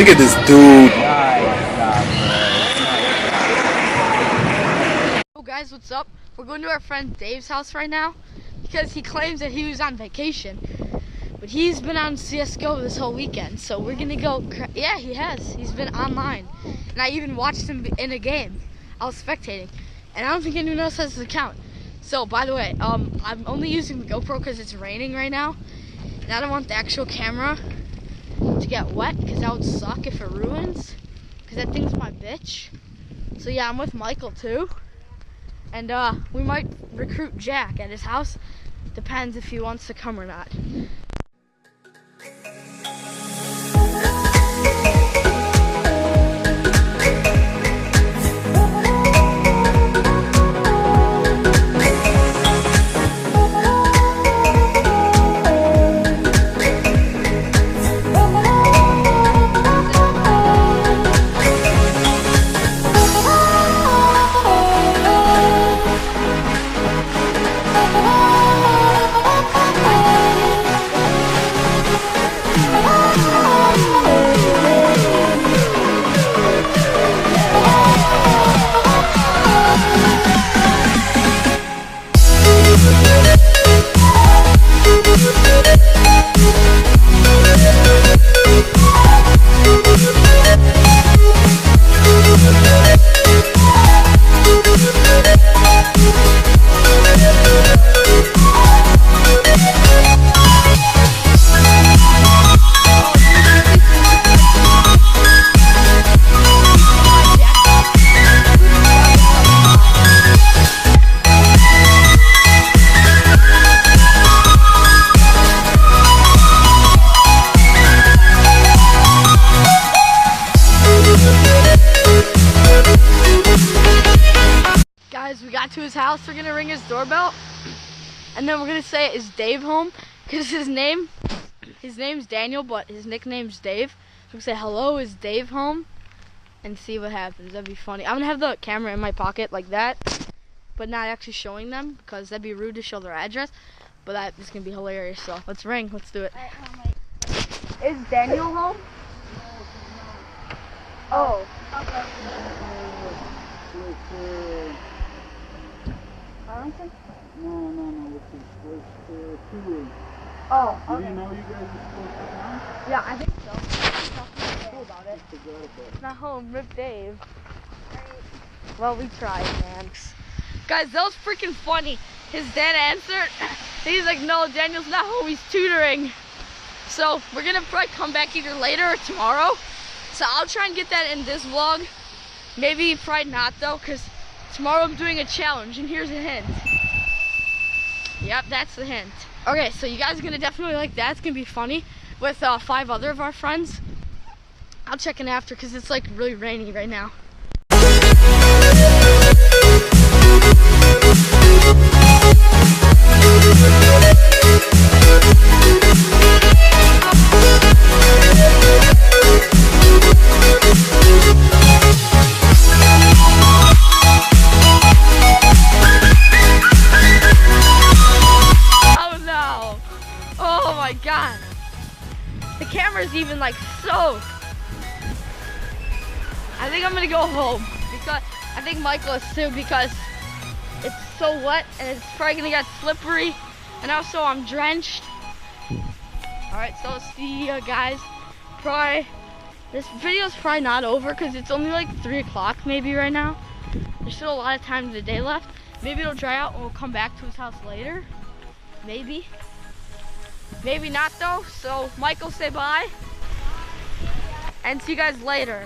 Look at this dude. Oh guys, what's up? We're going to our friend Dave's house right now because he claims that he was on vacation, but he's been on CSGO this whole weekend. So we're gonna go. Yeah, he has. He's been online, and I even watched him in a game. I was spectating, and I don't think anyone else has his account. So by the way, I'm only using the GoPro because it's raining right now, and I don't want the actual camera to get wet because that would suck if it ruins. Because that thing's my bitch. So yeah, I'm with Michael too. And we might recruit Jack at his house. Depends if he wants to come or not. Guys, we got to his house. We're gonna ring his doorbell, and then we're gonna say, "Is Dave home?" Because his name's Daniel, but his nickname's Dave. So we say, "Hello, is Dave home?" and see what happens. That'd be funny. I'm gonna have the camera in my pocket like that, but not actually showing them because that'd be rude to show their address. But that is gonna be hilarious. So let's ring. Let's do it. Is Daniel home? Oh. Arlington? No, it's 2 weeks. Oh, okay. You didn't know you guys were supposed to come? Yeah, I think so. I talked to school about it. Not home, rip Dave. Well, we tried, man. Guys, that was freaking funny. His dad answered. He's like, "No, Daniel's not home, he's tutoring." So we're gonna probably come back either later or tomorrow. So I'll try and get that in this vlog. Maybe probably not though, because tomorrow I'm doing a challenge, and here's a hint. Yep, that's the hint. Okay, so you guys are gonna definitely like that. It's gonna be funny with 5 other of our friends. I'll check in after because it's like really rainy right now. Oh my god, the camera's even like soaked. I think I'm gonna go home because I think Michael is too, because it's so wet and it's probably gonna get slippery, and also I'm drenched. Alright, so see you guys. Probably this video's probably not over because it's only like 3 o'clock maybe right now. There's still a lot of time of the day left. Maybe it'll dry out and we'll come back to his house later. Maybe. Maybe not though, so Michael, say bye, and see you guys later.